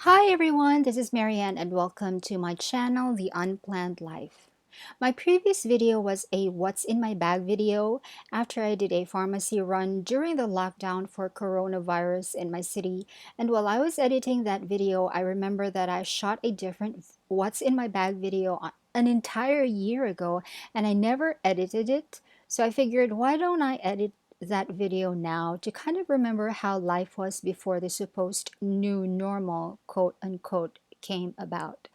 Hi everyone, this is Marianne and welcome to my channel, The Unplanned Life. My previous video was a what's in my bag video after I did a pharmacy run during the lockdown for coronavirus in my city. And while I was editing that video, I remember that I shot a different what's in my bag video an entire year ago and I never edited it. So I figured, why don't I edit that video now to kind of remember how life was before the supposed new normal, quote unquote, came about.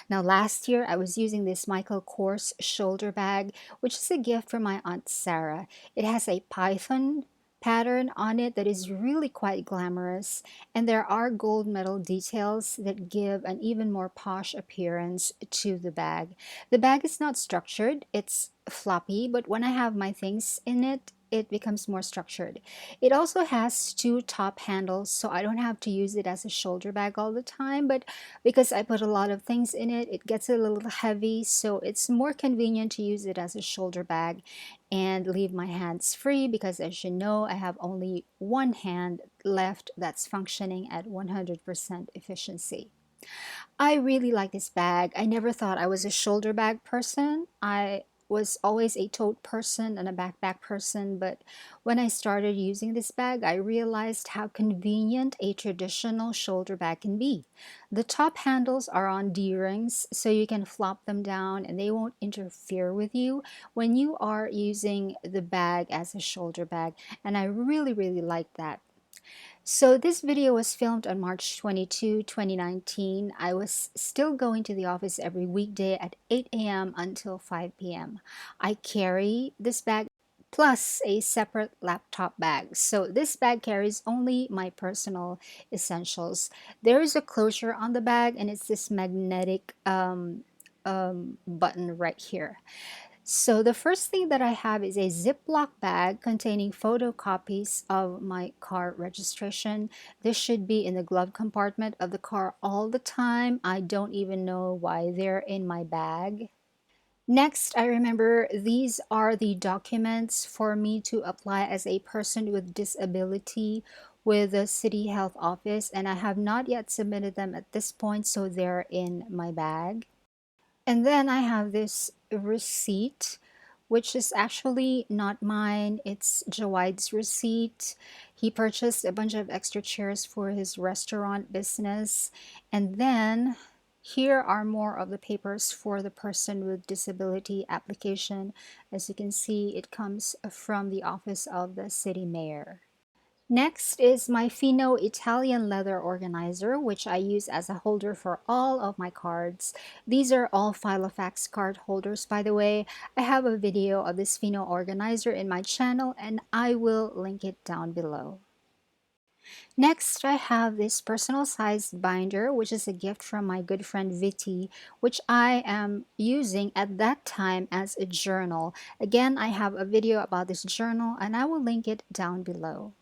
Now, last year I was using this Michael Kors shoulder bag, which is a gift from my Aunt Sarah. It has a python pattern on it that is really quite glamorous, and there are gold medal details that give an even more posh appearance to the bag. The bag is not structured, it's floppy, but when I have my things in it, it becomes more structured. It also has two top handles, so I don't have to use it as a shoulder bag all the time, but because I put a lot of things in it, it gets a little heavy, so it's more convenient to use it as a shoulder bag and leave my hands free because, as you know, I have only one hand left that's functioning at 100% efficiency. I really like this bag. I never thought I was a shoulder bag person. I was always a tote person and a backpack person, but when I started using this bag, I realized how convenient a traditional shoulder bag can be. The top handles are on D-rings, so you can flop them down and they won't interfere with you when you are using the bag as a shoulder bag, and I really like that. So this video was filmed on March 22, 2019. I was still going to the office every weekday at 8 a.m. until 5 p.m. I carry this bag plus a separate laptop bag. So this bag carries only my personal essentials. There is a closure on the bag and it's this magnetic button right here. So the first thing that I have is a Ziploc bag containing photocopies of my car registration. This should be in the glove compartment of the car all the time. I don't even know why they're in my bag. Next, I remember these are the documents for me to apply as a person with disability with the city health office, and I have not yet submitted them at this point, so they're in my bag. And then I have this receipt, which is actually not mine. It's Jawaid's receipt. He purchased a bunch of extra chairs for his restaurant business. And then here are more of the papers for the person with disability application. As you can see, it comes from the office of the city mayor. Next is my Fino Italian leather organizer, which I use as a holder for all of my cards. These are all Filofax card holders, by the way. I have a video of this Fino organizer in my channel and I will link it down below. Next, I have this personal sized binder, which is a gift from my good friend Viti, which I am using at that time as a journal. Again, I have a video about this journal and I will link it down below.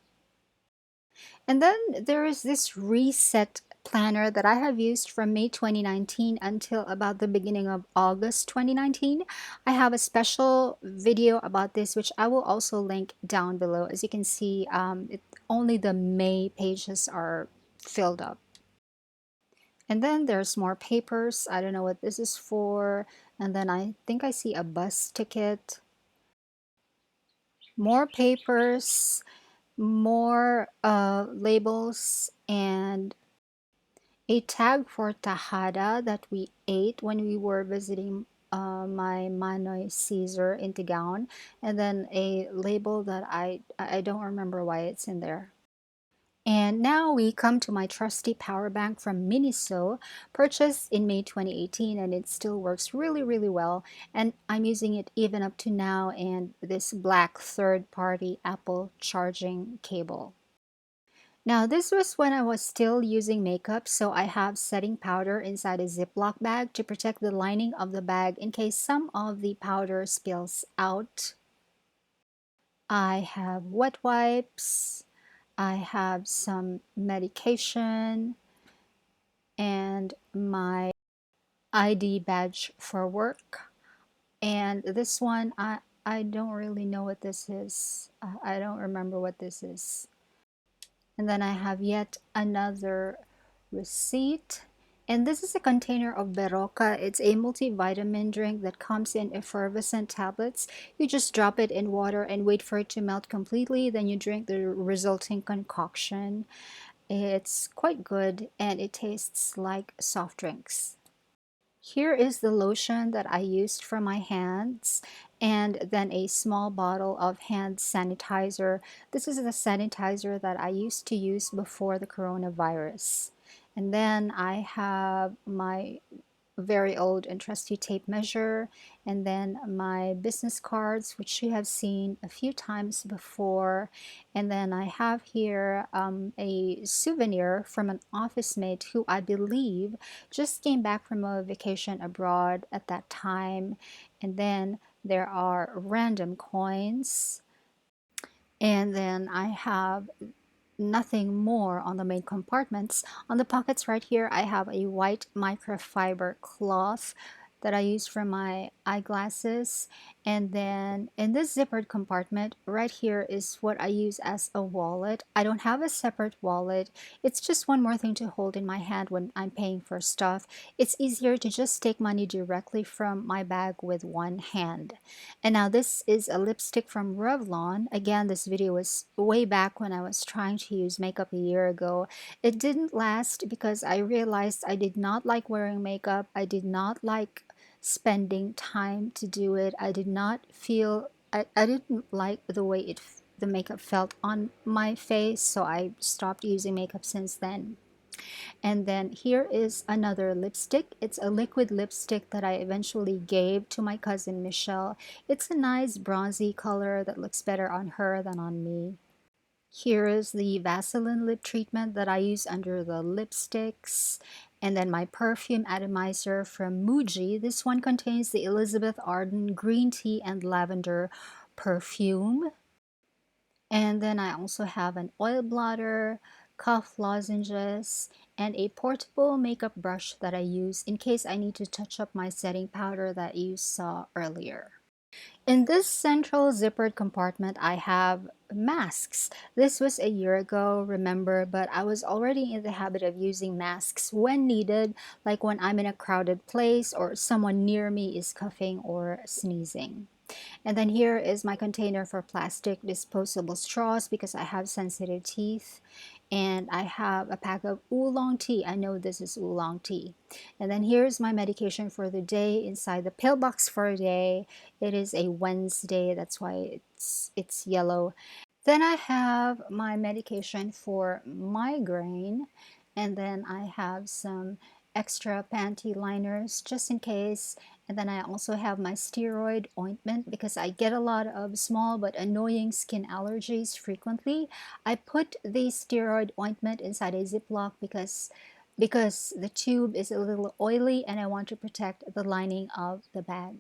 And then there is this reset planner that I have used from May 2019 until about the beginning of August 2019. I have a special video about this, which I will also link down below. As you can see, only the May pages are filled up. And then there's more papers. I don't know what this is for. And then I think I see a bus ticket. More papers, more labels, and a tag for tajada that we ate when we were visiting my Manoy Caesar in Tigaon, and then a label that I don't remember why it's in there. And now we come to my trusty power bank from Miniso, purchased in May 2018, and it still works really well. And I'm using it even up to now, and this black third-party Apple charging cable. Now, this was when I was still using makeup, so I have setting powder inside a Ziploc bag to protect the lining of the bag in case some of the powder spills out. I have wet wipes, I have some medication, and my ID badge for work. And this one, I don't really know what this is. I don't remember what this is. And then I have yet another receipt. And this is a container of Beroca. It's a multivitamin drink that comes in effervescent tablets. You just drop it in water and wait for it to melt completely. Then you drink the resulting concoction. It's quite good and it tastes like soft drinks. Here is the lotion that I used for my hands, and then a small bottle of hand sanitizer. This is the sanitizer that I used to use before the coronavirus. And then I have my very old and trusty tape measure, and then my business cards, which you have seen a few times before. And then I have here a souvenir from an office mate who I believe just came back from a vacation abroad at that time. And then there are random coins. And then I have nothing more on the main compartments. On the pockets right here, I have a white microfiber cloth that I use for my eyeglasses. And then in this zippered compartment right here is what I use as a wallet. I don't have a separate wallet. It's just one more thing to hold in my hand when I'm paying for stuff. It's easier to just take money directly from my bag with one hand. And now this is a lipstick from Revlon. Again, this video was way back when I was trying to use makeup a year ago. It didn't last because I realized I did not like wearing makeup. I did not like spending time to do it. I did not feel, I didn't like the way the makeup felt on my face, so I stopped using makeup since then. And then here is another lipstick. It's a liquid lipstick that I eventually gave to my cousin Michelle. It's a nice bronzy color that looks better on her than on me. Here is the Vaseline lip treatment that I use under the lipsticks. And then my perfume atomizer from Muji. This one contains the Elizabeth Arden green tea and lavender perfume. And then I also have an oil blotter, cough lozenges, and a portable makeup brush that I use in case I need to touch up my setting powder that you saw earlier. In this central zippered compartment, I have masks. This was a year ago, remember, but I was already in the habit of using masks when needed, like when I'm in a crowded place or someone near me is coughing or sneezing. And then here is my container for plastic disposable straws because I have sensitive teeth. And I have a pack of oolong tea. I know this is oolong tea. And then here's my medication for the day inside the pill box for a day. It is a Wednesday, that's why it's yellow. Then I have my medication for migraine, and then I have some extra panty liners just in case. And then I also have my steroid ointment because I get a lot of small but annoying skin allergies frequently. I put the steroid ointment inside a Ziploc because the tube is a little oily and I want to protect the lining of the bag.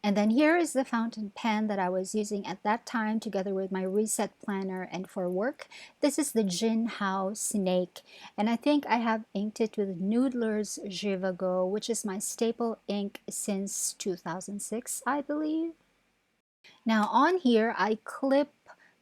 And then here is the fountain pen that I was using at that time together with my reset planner and for work. This is the Jin Hao Snake. And I think I have inked it with Noodler's Jivago, which is my staple ink since 2006, I believe. Now on here, I clip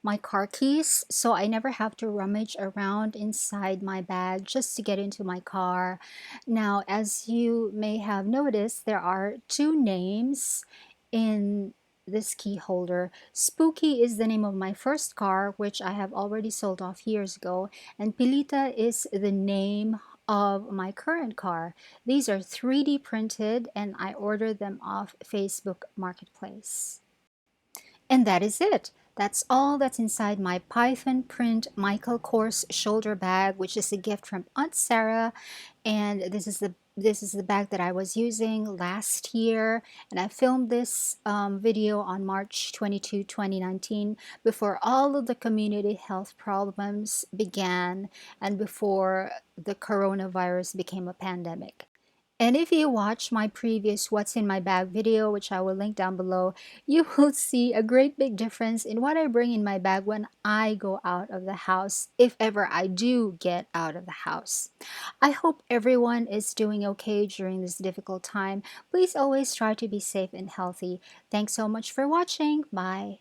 my car keys so I never have to rummage around inside my bag just to get into my car. Now, as you may have noticed, there are two names in this key holder. Spooky is the name of my first car, which I have already sold off years ago, and Pilita is the name of my current car. These are 3D printed and I ordered them off Facebook Marketplace. And that is it. That's all that's inside my Python print Michael Kors shoulder bag, which is a gift from Aunt Sarah. And this is the bag that I was using last year. And I filmed this video on March 22, 2019, before all of the community health problems began and before the coronavirus became a pandemic. And if you watch my previous What's in My Bag video, which I will link down below, you will see a great big difference in what I bring in my bag when I go out of the house, if ever I do get out of the house. I hope everyone is doing okay during this difficult time. Please always try to be safe and healthy. Thanks so much for watching. Bye.